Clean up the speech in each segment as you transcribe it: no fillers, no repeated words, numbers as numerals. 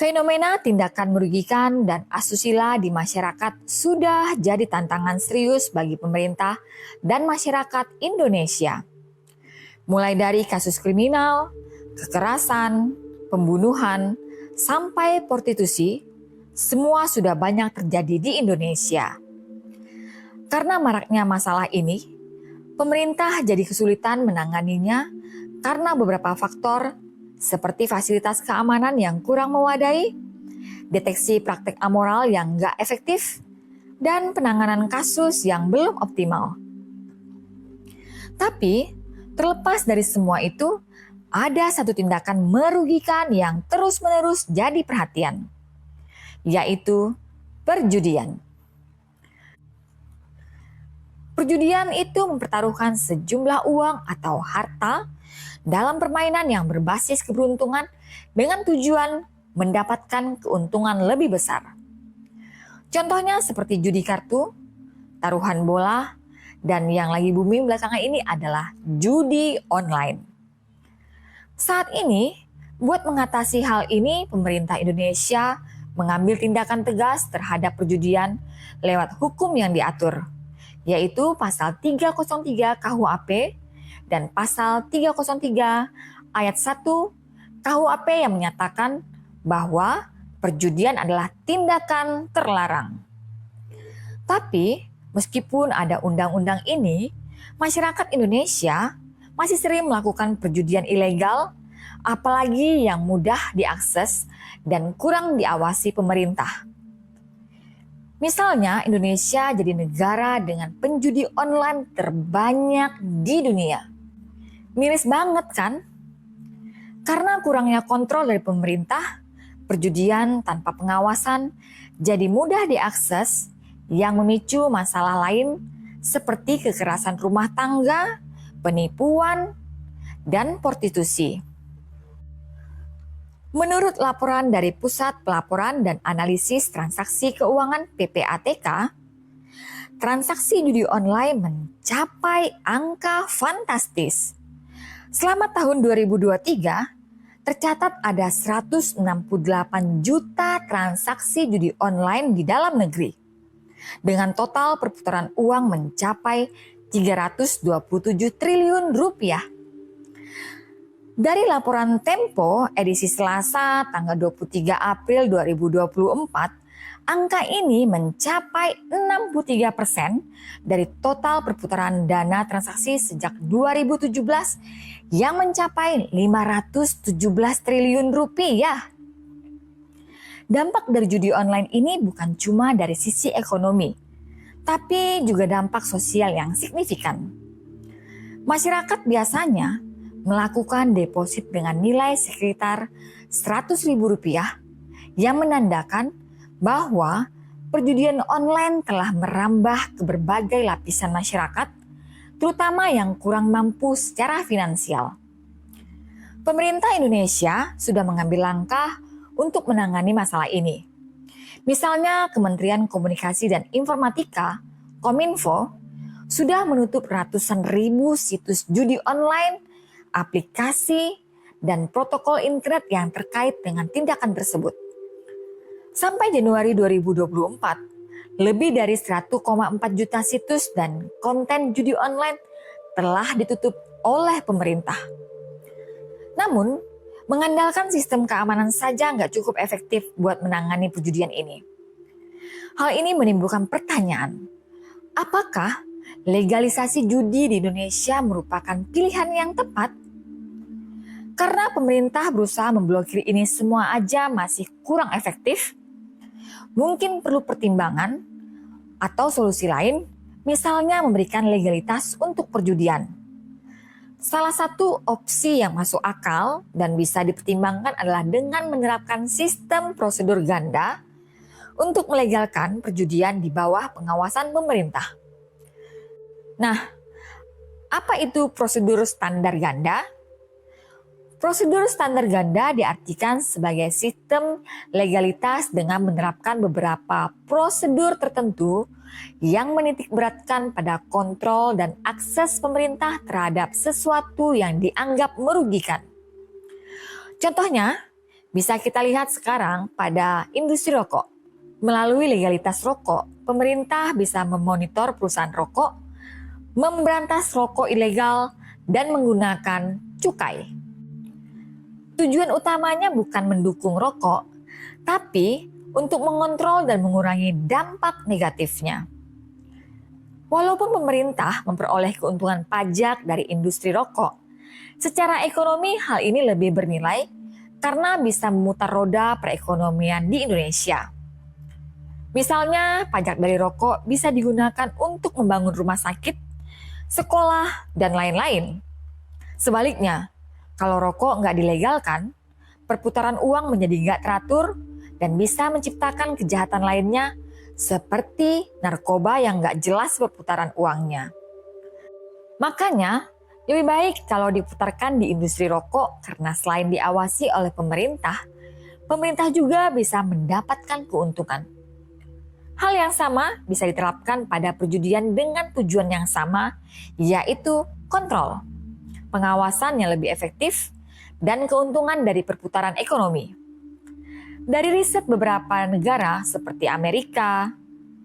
Fenomena tindakan merugikan dan asusila di masyarakat sudah jadi tantangan serius bagi pemerintah dan masyarakat Indonesia. Mulai dari kasus kriminal, kekerasan, pembunuhan, sampai prostitusi, semua sudah banyak terjadi di Indonesia. Karena maraknya masalah ini, pemerintah jadi kesulitan menanganinya karena beberapa faktor seperti fasilitas keamanan yang kurang memadai, deteksi praktek amoral yang nggak efektif, dan penanganan kasus yang belum optimal. Tapi, terlepas dari semua itu, ada satu tindakan merugikan yang terus-menerus jadi perhatian, yaitu perjudian. Perjudian itu mempertaruhkan sejumlah uang atau harta dalam permainan yang berbasis keberuntungan dengan tujuan mendapatkan keuntungan lebih besar. Contohnya seperti judi kartu, taruhan bola, dan yang lagi booming belakangan ini adalah judi online. Saat ini, buat mengatasi hal ini, pemerintah Indonesia mengambil tindakan tegas terhadap perjudian lewat hukum yang diatur, yaitu pasal 303 KUHP dan pasal 303 ayat 1 KUHP yang menyatakan bahwa perjudian adalah tindakan terlarang. Tapi, meskipun ada undang-undang ini, masyarakat Indonesia masih sering melakukan perjudian ilegal, apalagi yang mudah diakses dan kurang diawasi pemerintah. Misalnya, Indonesia jadi negara dengan penjudi online terbanyak di dunia. Miris banget kan? Karena kurangnya kontrol dari pemerintah, perjudian tanpa pengawasan jadi mudah diakses yang memicu masalah lain seperti kekerasan rumah tangga, penipuan, dan prostitusi. Menurut laporan dari Pusat Pelaporan dan Analisis Transaksi Keuangan (PPATK), transaksi judi online mencapai angka fantastis. Selama tahun 2023, tercatat ada 168 juta transaksi judi online di dalam negeri, dengan total perputaran uang mencapai 327 triliun rupiah. Dari laporan Tempo edisi Selasa tanggal 23 April 2024, angka ini mencapai 63% dari total perputaran dana transaksi sejak 2017 yang mencapai 517 triliun rupiah. Dampak dari judi online ini bukan cuma dari sisi ekonomi, tapi juga dampak sosial yang signifikan. Masyarakat biasanya melakukan deposit dengan nilai sekitar Rp100.000 yang menandakan bahwa perjudian online telah merambah ke berbagai lapisan masyarakat, terutama yang kurang mampu secara finansial. Pemerintah Indonesia sudah mengambil langkah untuk menangani masalah ini. Misalnya Kementerian Komunikasi dan Informatika, Kominfo, sudah menutup ratusan ribu situs judi online, aplikasi, dan protokol internet yang terkait dengan tindakan tersebut. Sampai Januari 2024, lebih dari 1,4 juta situs dan konten judi online telah ditutup oleh pemerintah. Namun, mengandalkan sistem keamanan saja nggak cukup efektif buat menangani perjudian ini. Hal ini menimbulkan pertanyaan, apakah legalisasi judi di Indonesia merupakan pilihan yang tepat? Karena pemerintah berusaha memblokir ini semua aja masih kurang efektif, mungkin perlu pertimbangan atau solusi lain, misalnya memberikan legalitas untuk perjudian. Salah satu opsi yang masuk akal dan bisa dipertimbangkan adalah dengan menerapkan sistem prosedur ganda untuk melegalkan perjudian di bawah pengawasan pemerintah. Nah, apa itu prosedur standar ganda? Prosedur standar ganda diartikan sebagai sistem legalitas dengan menerapkan beberapa prosedur tertentu yang menitikberatkan pada kontrol dan akses pemerintah terhadap sesuatu yang dianggap merugikan. Contohnya, Bisa kita lihat sekarang pada industri rokok. Melalui legalitas rokok, pemerintah bisa memonitor perusahaan rokok, memberantas rokok ilegal, dan menggunakan cukai. Tujuan utamanya bukan mendukung rokok, tapi untuk mengontrol dan mengurangi dampak negatifnya. Walaupun pemerintah memperoleh keuntungan pajak dari industri rokok, secara ekonomi hal ini lebih bernilai karena bisa memutar roda perekonomian di Indonesia. Misalnya, pajak dari rokok bisa digunakan untuk membangun rumah sakit, sekolah, dan lain-lain. Sebaliknya, kalau rokok nggak dilegalkan, perputaran uang menjadi nggak teratur dan bisa menciptakan kejahatan lainnya seperti narkoba yang nggak jelas perputaran uangnya. Makanya, lebih baik kalau diputarkan di industri rokok karena selain diawasi oleh pemerintah juga bisa mendapatkan keuntungan. Hal yang sama bisa diterapkan pada perjudian dengan tujuan yang sama, yaitu kontrol, pengawasan yang lebih efektif, dan keuntungan dari perputaran ekonomi. Dari riset beberapa negara seperti Amerika,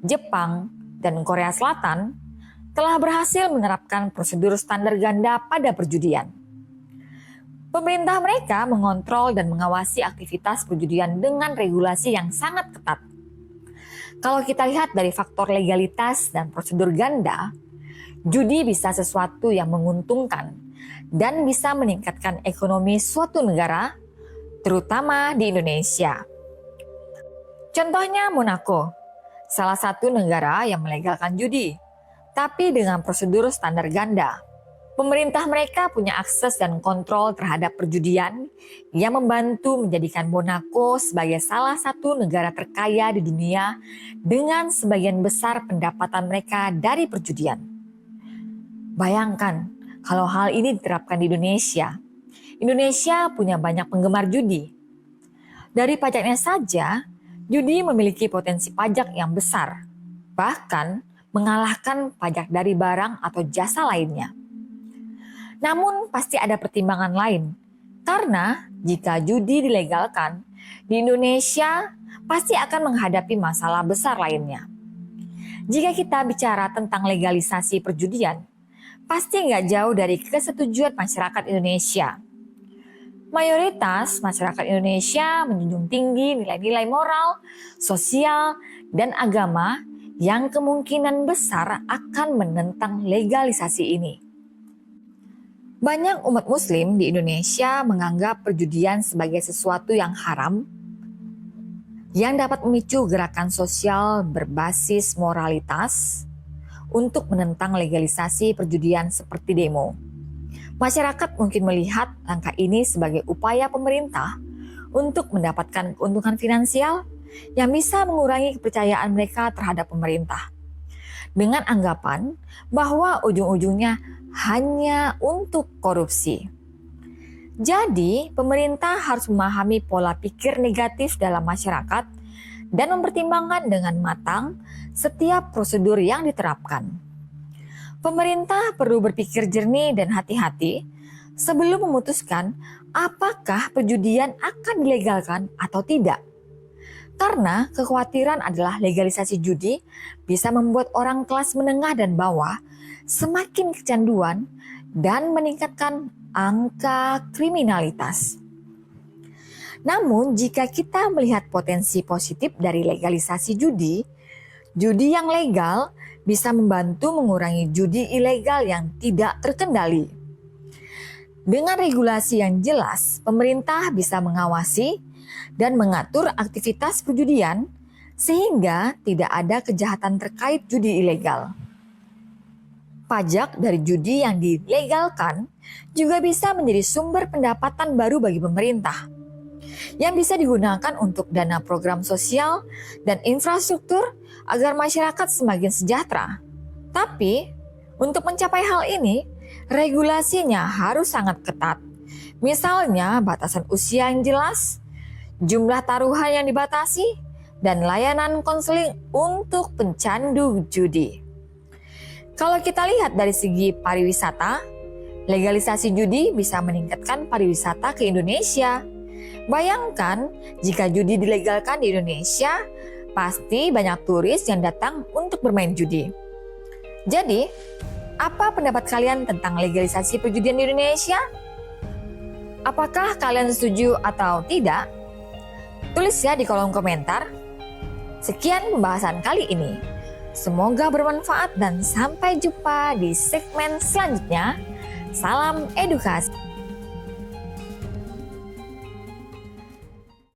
Jepang, dan Korea Selatan telah berhasil menerapkan prosedur standar ganda pada perjudian. Pemerintah mereka mengontrol dan mengawasi aktivitas perjudian dengan regulasi yang sangat ketat. Kalau kita lihat dari faktor legalitas dan prosedur ganda, judi bisa sesuatu yang menguntungkan dan bisa meningkatkan ekonomi suatu negara, terutama di Indonesia. Contohnya Monaco, salah satu negara yang melegalkan judi, tapi dengan prosedur standar ganda. Pemerintah mereka punya akses dan kontrol terhadap perjudian yang membantu menjadikan Monaco sebagai salah satu negara terkaya di dunia dengan sebagian besar pendapatan mereka dari perjudian. Bayangkan kalau hal ini diterapkan di Indonesia. Indonesia punya banyak penggemar judi. Dari pajaknya saja, judi memiliki potensi pajak yang besar, bahkan mengalahkan pajak dari barang atau jasa lainnya. Namun pasti ada pertimbangan lain, karena jika judi dilegalkan, di Indonesia pasti akan menghadapi masalah besar lainnya. Jika kita bicara tentang legalisasi perjudian, pasti nggak jauh dari kesetujuan masyarakat Indonesia. Mayoritas masyarakat Indonesia menjunjung tinggi nilai-nilai moral, sosial, dan agama yang kemungkinan besar akan menentang legalisasi ini. Banyak umat muslim di Indonesia menganggap perjudian sebagai sesuatu yang haram, yang dapat memicu gerakan sosial berbasis moralitas untuk menentang legalisasi perjudian seperti demo. Masyarakat mungkin melihat langkah ini sebagai upaya pemerintah untuk mendapatkan keuntungan finansial yang bisa mengurangi kepercayaan mereka terhadap pemerintah, dengan anggapan bahwa ujung-ujungnya hanya untuk korupsi. Jadi, pemerintah harus memahami pola pikir negatif dalam masyarakat dan mempertimbangkan dengan matang setiap prosedur yang diterapkan. Pemerintah perlu berpikir jernih dan hati-hati sebelum memutuskan apakah perjudian akan dilegalkan atau tidak. Karena kekhawatiran adalah legalisasi judi bisa membuat orang kelas menengah dan bawah semakin kecanduan dan meningkatkan angka kriminalitas. Namun jika kita melihat potensi positif dari legalisasi judi, judi yang legal bisa membantu mengurangi judi ilegal yang tidak terkendali. Dengan regulasi yang jelas, pemerintah bisa mengawasi dan mengatur aktivitas perjudian sehingga tidak ada kejahatan terkait judi ilegal. Pajak dari judi yang dilegalkan juga bisa menjadi sumber pendapatan baru bagi pemerintah yang bisa digunakan untuk dana program sosial dan infrastruktur agar masyarakat semakin sejahtera. Tapi, untuk mencapai hal ini, regulasinya harus sangat ketat. Misalnya, batasan usia yang jelas, jumlah taruhan yang dibatasi, dan layanan konseling untuk pencandu judi. Kalau kita lihat dari segi pariwisata, legalisasi judi bisa meningkatkan pariwisata ke Indonesia Bayangkan jika judi dilegalkan di Indonesia, pasti banyak turis yang datang untuk bermain judi. Jadi, apa pendapat kalian tentang legalisasi perjudian di Indonesia? Apakah kalian setuju atau tidak? Tulis ya di kolom komentar. Sekian pembahasan kali ini. Semoga bermanfaat dan sampai jumpa di segmen selanjutnya. Salam edukasi.